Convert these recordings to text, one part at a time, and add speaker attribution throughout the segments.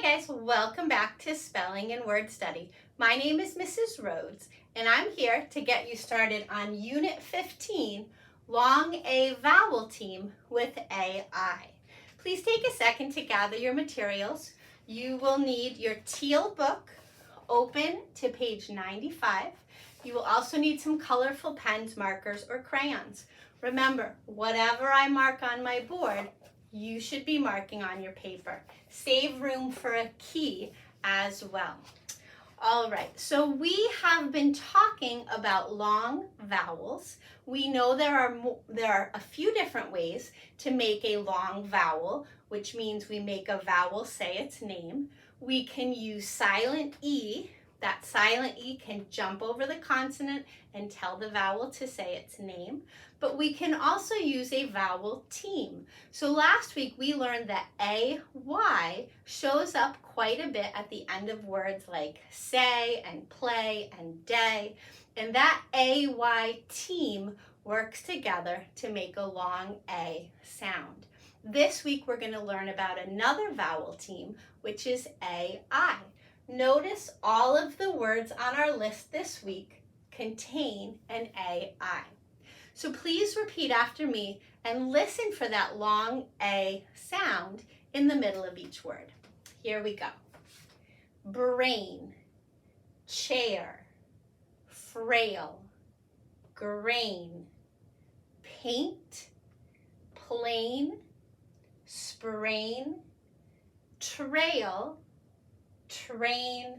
Speaker 1: Hi guys, welcome back to Spelling and Word Study. My name is Mrs. Rhoades and I'm here to get you started on Unit 15, Long A Vowel Team with AI. Please take a second to gather your materials. You will need your teal book, open to page 95. You will also need some colorful pens, markers, or crayons. Remember, whatever I mark on my board, you should be marking on your paper. Save room for a key as well. All right, so we have been talking about long vowels. We know there are a few different ways to make a long vowel, which means we make a vowel say its name. We can use silent E. That silent E can jump over the consonant and tell the vowel to say its name. But we can also use a vowel team. So last week we learned that AY shows up quite a bit at the end of words like say and play and day. And that AY team works together to make a long A sound. This week we're going to learn about another vowel team, which is AI. Notice all of the words on our list this week contain an AI. So please repeat after me and listen for that long A sound in the middle of each word. Here we go. Brain, chair, frail, grain, paint, plain, sprain, trail, train,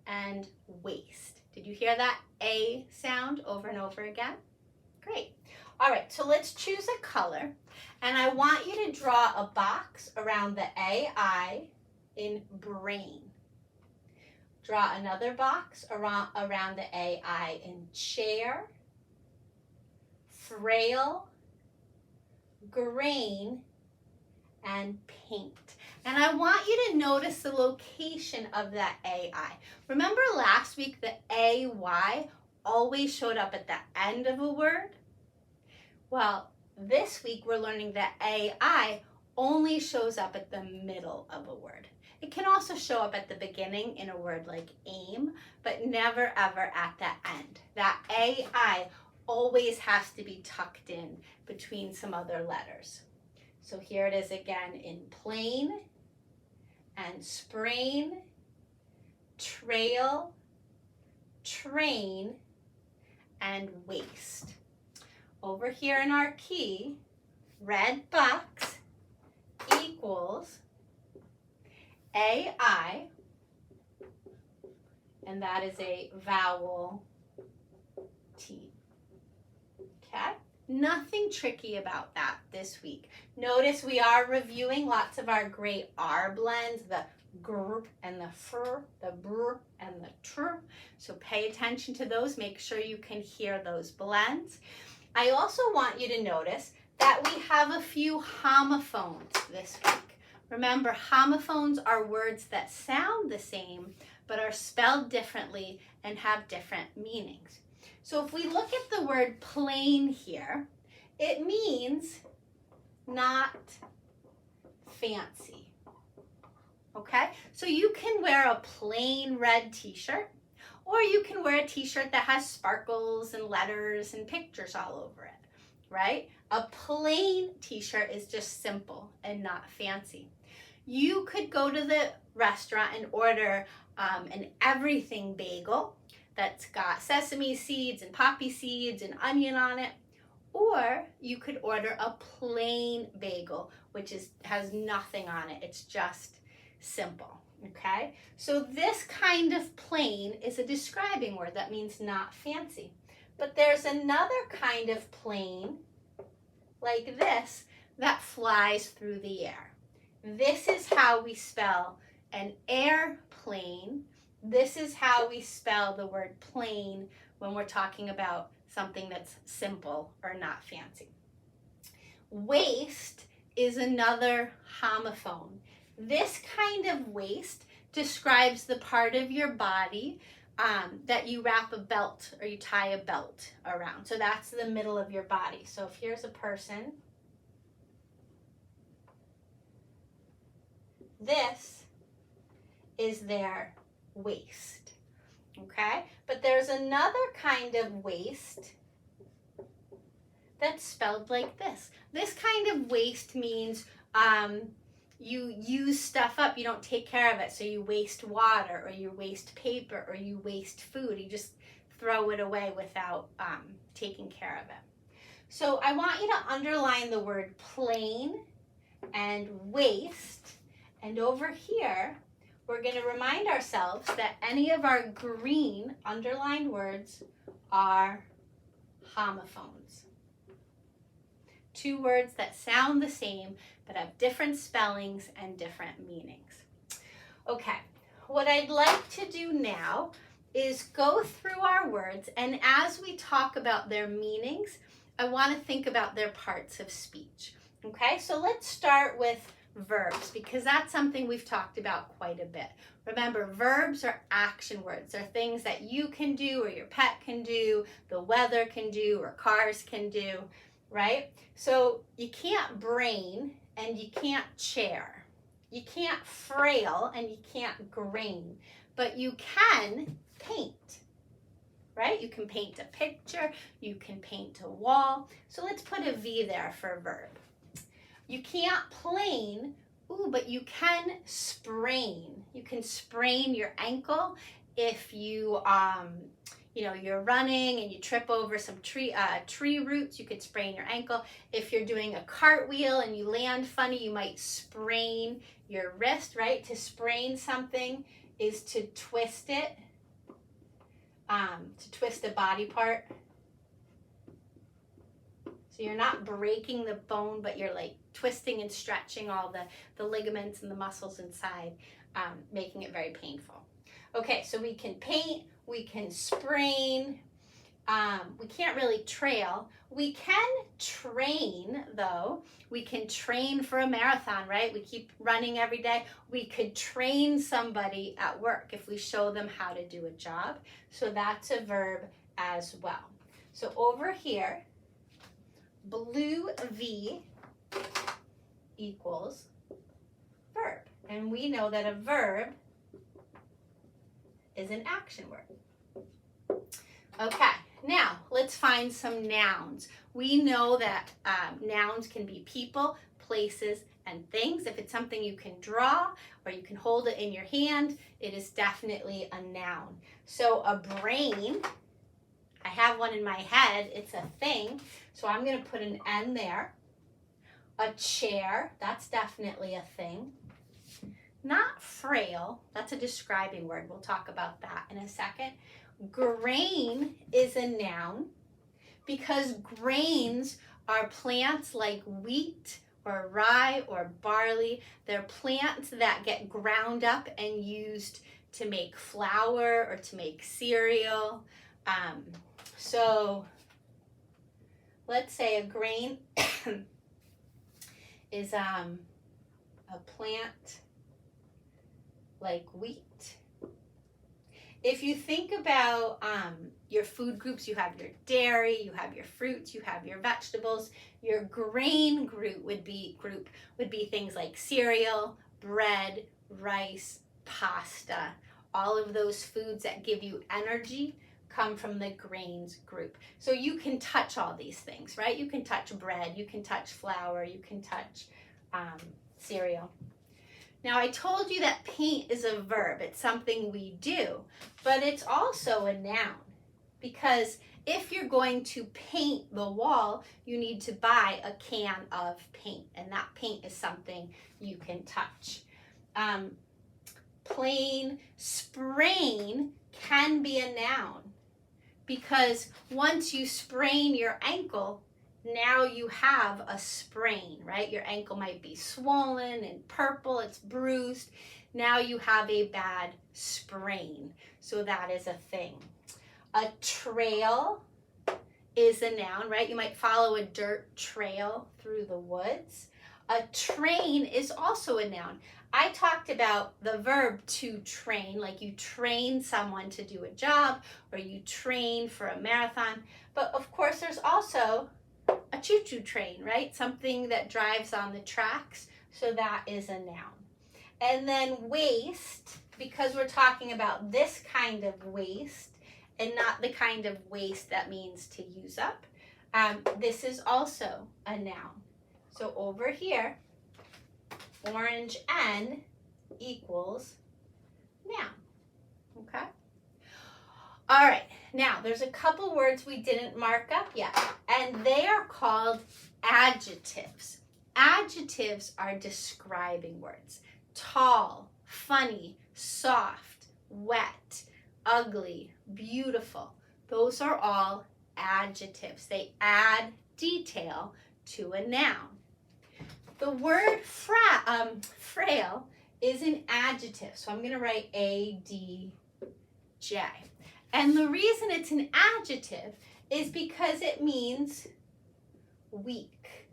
Speaker 1: and waste. Did you hear that A sound over and over again? Great. All right, so let's choose a color, and I want you to draw a box around the AI in brain. Draw another box around the AI in chair, frail, grain, and paint. And I want you to notice the location of that AI. Remember last week the AY always showed up at the end of a word? Well, this week we're learning that AI only shows up at the middle of a word. It can also show up at the beginning in a word like aim, but never ever at the end. That AI always has to be tucked in between some other letters. So here it is again in plain and sprain, trail, train, and waste. Over here in our key, red box equals AI, and that is a vowel T. Okay? Nothing tricky about that this week. Notice we are reviewing lots of our great R blends, the gr and the fr, the br and the tr. So pay attention to those. Make sure you can hear those blends. I also want you to notice that we have a few homophones this week. Remember, homophones are words that sound the same but are spelled differently and have different meanings. So if we look at the word plain here, it means not fancy. Okay? So you can wear a plain red t-shirt, or you can wear a t-shirt that has sparkles and letters and pictures all over it, right? A plain t-shirt is just simple and not fancy. You could go to the restaurant and order an everything bagel that's got sesame seeds and poppy seeds and onion on it. Or you could order a plain bagel, which has nothing on it. It's just simple, okay? So this kind of plain is a describing word that means not fancy. But there's another kind of plain, like this, that flies through the air. This is how we spell an airplane. This is how we spell the word plain when we're talking about something that's simple or not fancy. Waste is another homophone. This kind of waist describes the part of your body that you wrap a belt or you tie a belt around. So that's the middle of your body. So if here's a person, this is their waist, okay? But there's another kind of waste that's spelled like this. This kind of waste means you use stuff up, you don't take care of it, so you waste water, or you waste paper, or you waste food. You just throw it away without taking care of it. So I want you to underline the word plain and waste, and over here we're going to remind ourselves that any of our green underlined words are homophones. Two words that sound the same but have different spellings and different meanings. Okay, what I'd like to do now is go through our words, and as we talk about their meanings, I want to think about their parts of speech. Okay, so let's start with verbs, because that's something we've talked about quite a bit. Remember, verbs are action words. They're things that you can do, or your pet can do, the weather can do, or cars can do, right? So you can't brain and you can't chair. You can't frail and you can't grain, but you can paint, right? You can paint a picture, you can paint a wall. So let's put a V there for a verb. You can't plane, ooh, but you can sprain. You can sprain your ankle if you, you're running and you trip over some tree roots. You could sprain your ankle. If you're doing a cartwheel and you land funny, you might sprain your wrist, right? To sprain something is to twist it, to twist a body part. So you're not breaking the bone, but you're like twisting and stretching all the ligaments and the muscles inside, making it very painful. Okay, so we can paint, we can sprain, we can't really trail. We can train, though. We can train for a marathon, right? We keep running every day. We could train somebody at work if we show them how to do a job. So that's a verb as well. So over here, blue V equals verb. And we know that a verb is an action word. Okay, now let's find some nouns. We know that nouns can be people, places, and things. If it's something you can draw or you can hold it in your hand, it is definitely a noun. So a brain, I have one in my head, it's a thing, so I'm going to put an N there. A chair, that's definitely a thing. Not frail, that's a describing word. We'll talk about that in a second. Grain is a noun because grains are plants like wheat or rye or barley. They're plants that get ground up and used to make flour or to make cereal. So let's say a grain is a plant like wheat. If you think about your food groups, you have your dairy, you have your fruits, you have your vegetables. Your grain group would be things like cereal, bread, rice, pasta. All of those foods that give you energy come from the grains group. So you can touch all these things, right? You can touch bread, you can touch flour, you can touch cereal. Now, I told you that paint is a verb. It's something we do, but it's also a noun because if you're going to paint the wall, you need to buy a can of paint, and that paint is something you can touch. Plain, sprain can be a noun because once you sprain your ankle, now you have a sprain, right? Your ankle might be swollen and purple, it's bruised. Now you have a bad sprain. So that is a thing. A trail is a noun, right? You might follow a dirt trail through the woods. A train is also a noun. I talked about the verb to train, like you train someone to do a job or you train for a marathon. But of course, there's also a choo-choo train, right? Something that drives on the tracks. So that is a noun. And then waste because we're talking about this kind of waste and not the kind of waste that means to use up, this is also a noun. So over here, orange N equals noun, okay? All right, now there's a couple words we didn't mark up yet, and they are called adjectives. Adjectives are describing words. Tall, funny, soft, wet, ugly, beautiful. Those are all adjectives. They add detail to a noun. The word frail is an adjective, so I'm going to write A-D-J. And the reason it's an adjective is because it means weak,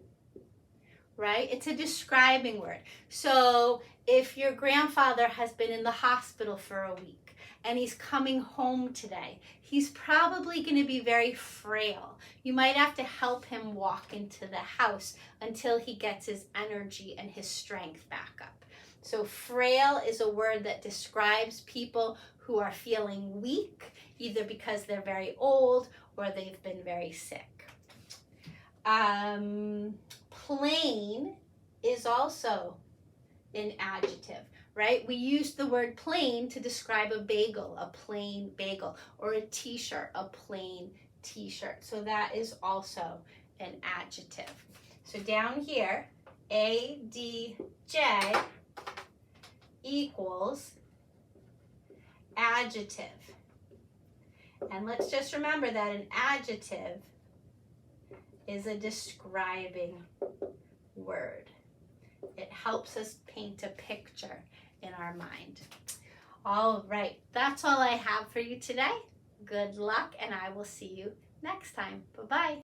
Speaker 1: right? It's a describing word. So if your grandfather has been in the hospital for a week and he's coming home today, he's probably going to be very frail. You might have to help him walk into the house until he gets his energy and his strength back up. So frail is a word that describes people who are feeling weak, either because they're very old or they've been very sick. Plain is also an adjective, right? We use the word plain to describe a bagel, a plain bagel, or a t-shirt, a plain t-shirt. So that is also an adjective. So down here, A-D-J equals adjective. And let's just remember that an adjective is a describing word. It helps us paint a picture in our mind. All right, that's all I have for you today. Good luck, and I will see you next time. Bye-bye.